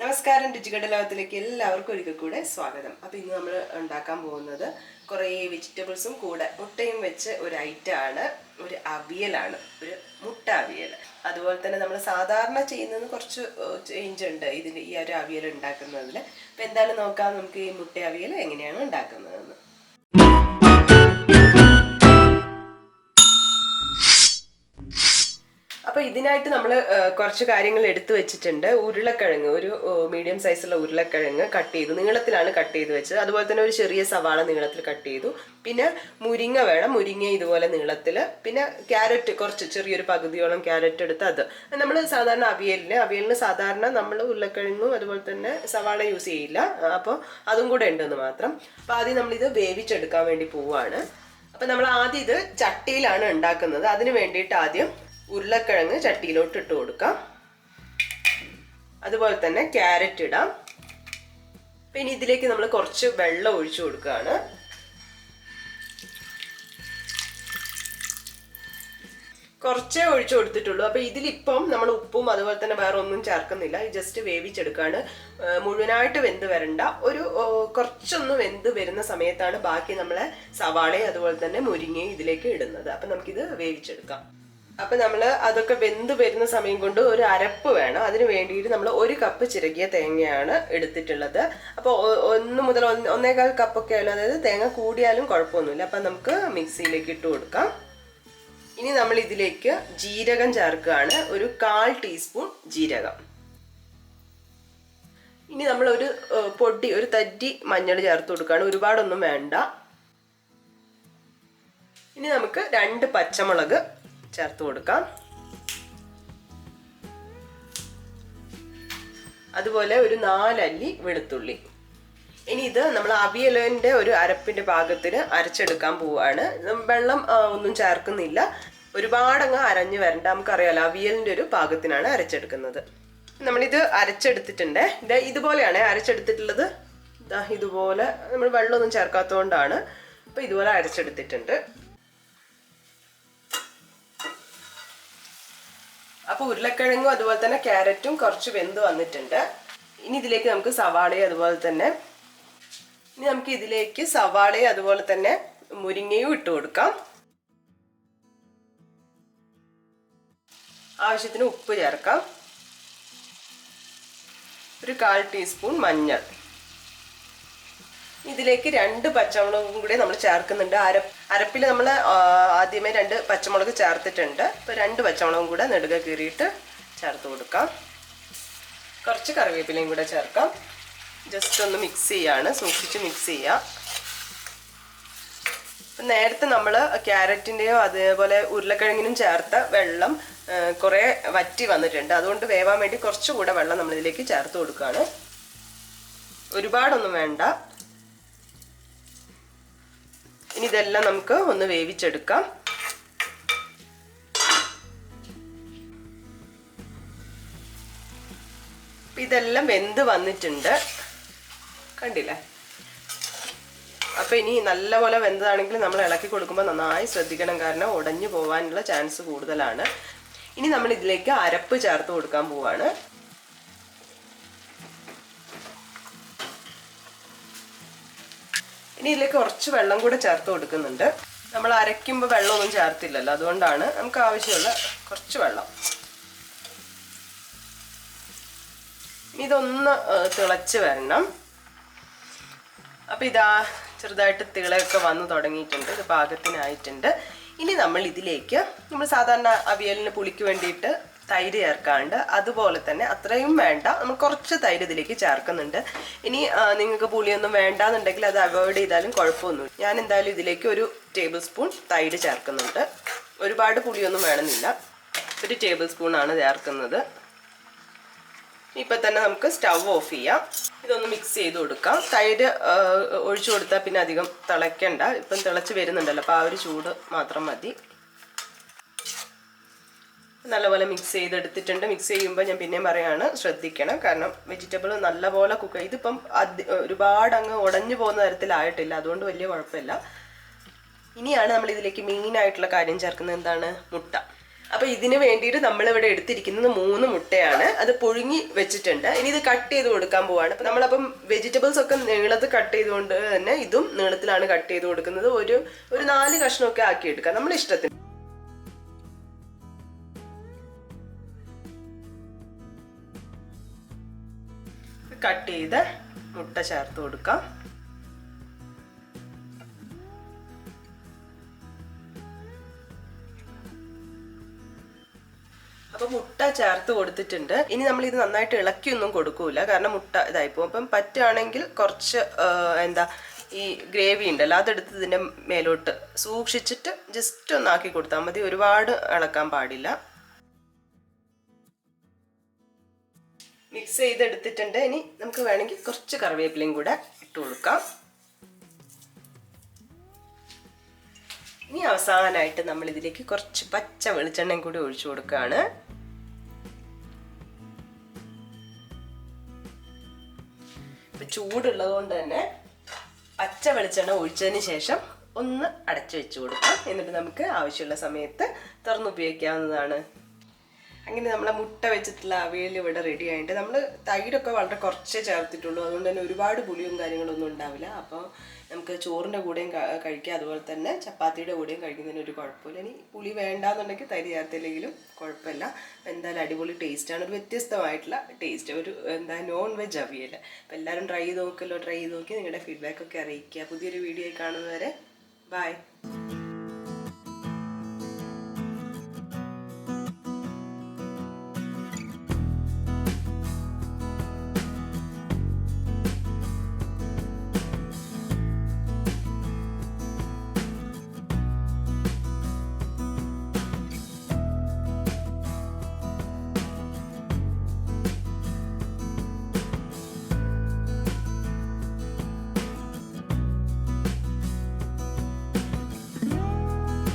നമസ്കാരം രുചികട ലോകത്തിലേക്ക് എല്ലാവർക്കും ഒരിക്കൽ കൂടെ സ്വാഗതം. അപ്പോൾ ഇന്ന് നമ്മൾ ഉണ്ടാക്കാൻ പോകുന്നത് കുറേ വെജിറ്റബിൾസും കൂടെ മുട്ടയും വെച്ച് ഒരു ഐറ്റം ആണ്, ഒരു അവിയലാണ്, ഒരു മുട്ട അവിയൽ. അതുപോലെ തന്നെ നമ്മൾ സാധാരണ ചെയ്യുന്നത് കുറച്ച് ചേഞ്ച് ഉണ്ട് ഇതിന്, ഈ ഒരു അവിയൽ ഉണ്ടാക്കുന്നതിൽ. അപ്പോൾ എന്തായാലും നോക്കാം നമുക്ക് ഈ മുട്ട അവിയൽ എങ്ങനെയാണ് ഉണ്ടാക്കുന്നതെന്ന്. അപ്പോൾ ഇതിനായിട്ട് നമ്മൾ കുറച്ച് കാര്യങ്ങൾ എടുത്തു വെച്ചിട്ടുണ്ട്. ഉരുളക്കിഴങ്ങ്, ഒരു മീഡിയം സൈസുള്ള ഉരുളക്കിഴങ്ങ് കട്ട് ചെയ്തു, നീളത്തിലാണ് കട്ട് ചെയ്ത് വെച്ചത്. അതുപോലെ തന്നെ ഒരു ചെറിയ സവാള നീളത്തിൽ കട്ട് ചെയ്തു. പിന്നെ മുരിങ്ങ വേണം, മുരിങ്ങ ഇതുപോലെ നീളത്തിൽ. പിന്നെ ക്യാരറ്റ്, കുറച്ച് ചെറിയൊരു പകുതിയോളം ക്യാരറ്റ് എടുത്ത് അത് നമ്മൾ സാധാരണ അവിയലിന് സാധാരണ നമ്മൾ ഉരുളക്കിഴങ്ങും അതുപോലെ തന്നെ സവാള യൂസ് ചെയ്യില്ല, അപ്പോൾ അതും കൂടെ ഉണ്ടെന്ന് മാത്രം. അപ്പോൾ ആദ്യം നമ്മളിത് വേവിച്ചെടുക്കാൻ വേണ്ടി പോവുകയാണ്. അപ്പോൾ നമ്മൾ ആദ്യം ഇത് ചട്ടിയിലാണ് ഉണ്ടാക്കുന്നത്. അതിന് വേണ്ടിയിട്ട് ആദ്യം ഉരുളക്കിഴങ്ങ് ചട്ടിയിലോട്ട് ഇട്ട് കൊടുക്കാം. അതുപോലെ തന്നെ ക്യാരറ്റ് ഇടാം. പിന്നെ ഇതിലേക്ക് നമ്മൾ കുറച്ച് വെള്ളം ഒഴിച്ചു കൊടുക്കുകയാണ്. കുറച്ചേ ഒഴിച്ചു കൊടുത്തിട്ടുള്ളൂ. അപ്പോൾ ഇതിലിപ്പം നമ്മൾ ഉപ്പും അതുപോലെ തന്നെ വേറെ ഒന്നും ചേർക്കുന്നില്ല, ജസ്റ്റ് വേവിച്ചെടുക്കുകയാണ്. മുഴുവനായിട്ട് വെന്ത് വരണ്ട, ഒരു കുറച്ചൊന്ന് വെന്ത് വരുന്ന സമയത്താണ് ബാക്കി നമ്മളെ സവാളയും അതുപോലെ തന്നെ മുരിങ്ങയും ഇതിലേക്ക് ഇടുന്നത്. അപ്പം നമുക്കിത് വേവിച്ചെടുക്കാം. അപ്പം നമ്മൾ അതൊക്കെ വെന്ത് വരുന്ന സമയം കൊണ്ട് ഒരു അരപ്പ് വേണം. അതിന് വേണ്ടിയിട്ട് നമ്മൾ 1 കപ്പ് ചിരകിയ തേങ്ങയാണ് എടുത്തിട്ടുള്ളത്. അപ്പോൾ 1 മുതൽ 1.25 കപ്പൊക്കെ ആയാലും, അതായത് തേങ്ങ കൂടിയാലും കുഴപ്പമൊന്നുമില്ല. അപ്പം നമുക്ക് മിക്സിയിലേക്ക് ഇട്ട് കൊടുക്കാം. ഇനി നമ്മൾ ഇതിലേക്ക് ജീരകം ചേർക്കുകയാണ്, ഒരു 1/4 ടീസ്പൂൺ ജീരകം. ഇനി നമ്മൾ ഒരു തരി മഞ്ഞൾ ചേർത്ത് കൊടുക്കുകയാണ്, ഒരുപാടൊന്നും വേണ്ട. ഇനി നമുക്ക് 2 പച്ചമുളക് ചേർത്ത് കൊടുക്കാം. അതുപോലെ ഒരു 4 അല്ലി വെളുത്തുള്ളി. ഇനി ഇത് നമ്മൾ അവിയലിൻ്റെ ഒരു അരപ്പിൻ്റെ പാകത്തിന് അരച്ചെടുക്കാൻ പോവുകയാണ്. വെള്ളം ഒന്നും ചേർക്കുന്നില്ല, ഒരുപാടങ്ങ് അരഞ്ഞു വരണ്ട. നമുക്കറിയാലോ അവിയലിൻ്റെ ഒരു പാകത്തിനാണ് അരച്ചെടുക്കുന്നത്. നമ്മളിത് അരച്ചെടുത്തിട്ടുണ്ട്. ഇതുപോലെയാണ് അരച്ചെടുത്തിട്ടുള്ളത്. ഇതുപോലെ നമ്മൾ വെള്ളമൊന്നും ചേർക്കാത്തതുകൊണ്ടാണ്. അപ്പോൾ ഇതുപോലെ അരച്ചെടുത്തിട്ടുണ്ട്. അപ്പോൾ ഉരുളക്കിഴങ്ങും അതുപോലെ തന്നെ ക്യാരറ്റും കുറച്ച് വെന്ത് വന്നിട്ടുണ്ട്. ഇനി ഇതിലേക്ക് നമുക്ക് സവാളയും അതുപോലെ തന്നെ മുരിങ്ങയും ഇട്ട് കൊടുക്കാം. ആവശ്യത്തിന് ഉപ്പ് ചേർക്കാം. ഒരു 1/4 ടീസ്പൂൺ മഞ്ഞൾ. ഇതിലേക്ക് 2 പച്ചമുളകും കൂടി നമ്മൾ ചേർക്കുന്നുണ്ട്. അരപ്പിൽ നമ്മൾ ആദ്യമേ 2 പച്ചമുളക് ചേർത്തിട്ടുണ്ട്. ഇപ്പോൾ 2 പച്ചമുളകും കൂടെ നെടുക കീറിയിട്ട് ചേർത്ത് കൊടുക്കാം. കുറച്ച് കറിവേപ്പിലയും കൂടെ ചേർക്കാം. ജസ്റ്റ് ഒന്ന് മിക്സ് ചെയ്യാണ്, സൂക്ഷിച്ച് മിക്സ് ചെയ്യുക. നേരത്തെ നമ്മൾ ക്യാരറ്റിൻ്റെയോ അതേപോലെ ഉരുളക്കിഴങ്ങിനും ചേർത്ത വെള്ളം കുറേ വറ്റി വന്നിട്ടുണ്ട്. അതുകൊണ്ട് വേവാൻ വേണ്ടി കുറച്ചുകൂടെ വെള്ളം നമ്മളിതിലേക്ക് ചേർത്ത് കൊടുക്കുകയാണ്. ഒരുപാടൊന്നും വേണ്ട. ഇനി ഇതെല്ലാം നമുക്ക് ഒന്ന് വേവിച്ചെടുക്കാം. ഇതെല്ലാം വെന്ത് വന്നിട്ടുണ്ട്, കണ്ടില്ലേ? അപ്പോൾ ഇനി നല്ലപോലെ വെന്തതാണെങ്കിൽ നമ്മൾ ഇളക്കി കൊടുക്കുമ്പോൾ നന്നായി ശ്രദ്ധിക്കണം, കാരണം ഉടഞ്ഞു പോകാനുള്ള ചാൻസ് കൂടുതലാണ്. ഇനി നമ്മൾ ഇതിലേക്ക് അരപ്പ് ചേർത്ത് കൊടുക്കാൻ പോവാണ്. ഇനി ഇതിലേക്ക് കുറച്ച് വെള്ളം കൂടെ ചേർത്ത് കൊടുക്കുന്നുണ്ട്. നമ്മൾ അരയ്ക്കുമ്പോൾ വെള്ളമൊന്നും ചേർത്തില്ലല്ലോ, അതുകൊണ്ടാണ് നമുക്ക് ആവശ്യമുള്ള കുറച്ച് വെള്ളം. ഇനി ഇതൊന്ന് തിളച്ച് വരണം. അപ്പോൾ ഇതാ ചെറുതായിട്ട് തിളയൊക്കെ വന്ന് തുടങ്ങിയിട്ടുണ്ട്, ഇത് പാകത്തിനായിട്ടുണ്ട്. ഇനി നമ്മൾ ഇതിലേക്ക് നമ്മൾ സാധാരണ അവിയലിന് പുളിക്ക് വേണ്ടിയിട്ട് തൈര് ചേർക്കാണ്ട്, അതുപോലെ തന്നെ അത്രയും വേണ്ട, നമ്മൾ കുറച്ച് തൈര് ഇതിലേക്ക് ചേർക്കുന്നുണ്ട്. ഇനി നിങ്ങൾക്ക് പുളിയൊന്നും വേണ്ടാന്നുണ്ടെങ്കിൽ അത് അവോയ്ഡ് ചെയ്താലും കുഴപ്പമൊന്നുമില്ല. ഞാൻ എന്തായാലും ഇതിലേക്ക് 1 ടേബിൾ സ്പൂൺ തൈര് ചേർക്കുന്നുണ്ട്. ഒരുപാട് പുളിയൊന്നും വേണമെന്നില്ല, 1 ടേബിൾ സ്പൂണാണ് ചേർക്കുന്നത്. ഇപ്പം തന്നെ നമുക്ക് സ്റ്റവ് ഓഫ് ചെയ്യാം. ഇതൊന്ന് മിക്സ് ചെയ്ത് കൊടുക്കാം. തൈര് ഒഴിച്ചു കൊടുത്താൽ പിന്നെ അധികം തിളയ്ക്കണ്ട, ഇപ്പം തിളച്ച് വരുന്നുണ്ടല്ലോ, അപ്പോൾ ആ ഒരു ചൂട് മാത്രം മതി. നല്ലപോലെ മിക്സ് ചെയ്തെടുത്തിട്ടുണ്ട്. മിക്സ് ചെയ്യുമ്പോൾ ഞാൻ പിന്നെയും പറയാണ്, ശ്രദ്ധിക്കണം, കാരണം വെജിറ്റബിൾ നല്ലപോലെ കുക്ക്. ഇതിപ്പം ഒരുപാട് അങ്ങ് ഉടഞ്ഞു പോകുന്ന തരത്തിലായിട്ടില്ല, അതുകൊണ്ട് വലിയ കുഴപ്പമില്ല. ഇനിയാണ് നമ്മൾ ഇതിലേക്ക് മെയിനായിട്ടുള്ള കാര്യം ചേർക്കുന്നത്, എന്താണ്? മുട്ട. അപ്പോൾ ഇതിന് വേണ്ടിയിട്ട് നമ്മളിവിടെ എടുത്തിരിക്കുന്നത് 3 മുട്ടയാണ്. അത് പുഴുങ്ങി വെച്ചിട്ടുണ്ട്. ഇനി ഇത് കട്ട് ചെയ്ത് കൊടുക്കാൻ പോവാണ്. അപ്പോൾ നമ്മളപ്പം വെജിറ്റബിൾസ് ഒക്കെ നീളത്തിൽ കട്ട് ചെയ്തുകൊണ്ട് തന്നെ ഇതും നീളത്തിലാണ് കട്ട് ചെയ്ത് കൊടുക്കുന്നത്. ഒരു 4 കഷ്ണമൊക്കെ ആക്കിയെടുക്കാം നമ്മൾ ഇഷ്ടത്തിന്. കട്ട് ചെയ്ത് മുട്ട ചേർത്ത് കൊടുക്കാം. അപ്പോൾ മുട്ട ചേർത്ത് കൊടുത്തിട്ടുണ്ട്. ഇനി നമ്മൾ ഇത് നന്നായിട്ട് ഇളക്കിയൊന്നും കൊടുക്കൂല, കാരണം മുട്ട ഇതായിപ്പോ. അപ്പം പറ്റുകയാണെങ്കിൽ കുറച്ച് ഈ ഗ്രേവി ഉണ്ടല്ലോ അതെടുത്ത് ഇതിൻ്റെ മേലോട്ട് സൂക്ഷിച്ചിട്ട് ജസ്റ്റ് ഒന്നാക്കി കൊടുത്താൽ മതി. ഒരുപാട് ഇളക്കാൻ പാടില്ല. മിക്സ് ചെയ്തെടുത്തിട്ടുണ്ട്. ഇനി നമുക്ക് വേണമെങ്കിൽ കുറച്ച് കറിവേപ്പിലയും കൂടെ ഇട്ട് കൊടുക്കാം. ഇനി അവസാനമായിട്ട് നമ്മൾ ഇതിലേക്ക് കുറച്ച് പച്ച വെളിച്ചെണ്ണയും കൂടി ഒഴിച്ചു കൊടുക്കുകയാണ്. ഇപ്പം ചൂടുള്ളത് കൊണ്ട് തന്നെ പച്ച വെളിച്ചെണ്ണ ഒഴിച്ചതിന് ശേഷം ഒന്ന് അടച്ചു വെച്ച് കൊടുക്കാം. എന്നിട്ട് നമുക്ക് ആവശ്യമുള്ള സമയത്ത് തുറന്നുപയോഗിക്കാവുന്നതാണ്. അങ്ങനെ നമ്മളെ മുട്ട വെച്ചിട്ടുള്ള അവിയൽ ഇവിടെ റെഡി ആയിട്ട്. നമ്മൾ തൈരൊക്കെ വളരെ കുറച്ചേ ചേർത്തിട്ടുള്ളൂ, അതുകൊണ്ട് തന്നെ ഒരുപാട് പുളിയും കാര്യങ്ങളൊന്നും ഉണ്ടാവില്ല. അപ്പോൾ നമുക്ക് ചോറിൻ്റെ കൂടെയും കഴിക്കാം, അതുപോലെ തന്നെ ചപ്പാത്തിയുടെ കൂടെയും കഴിക്കുന്നതിന് ഒരു കുഴപ്പമില്ല. ഇനി പുളി വേണ്ടാന്നുണ്ടെങ്കിൽ തൈര് ചേർത്തില്ലെങ്കിലും കുഴപ്പമില്ല. എന്തായാലും അടിപൊളി ടേസ്റ്റാണ്, ഒരു വ്യത്യസ്തമായിട്ടുള്ള ടേസ്റ്റ്, ഒരു നോൺ വെജ് അവിയൽ. അപ്പോൾ എല്ലാവരും ട്രൈ ചെയ്ത് നോക്കി നിങ്ങളുടെ ഫീഡ്ബാക്കൊക്കെ അറിയിക്കുക. പുതിയൊരു വീഡിയോ കാണുന്നവരെ ബൈ.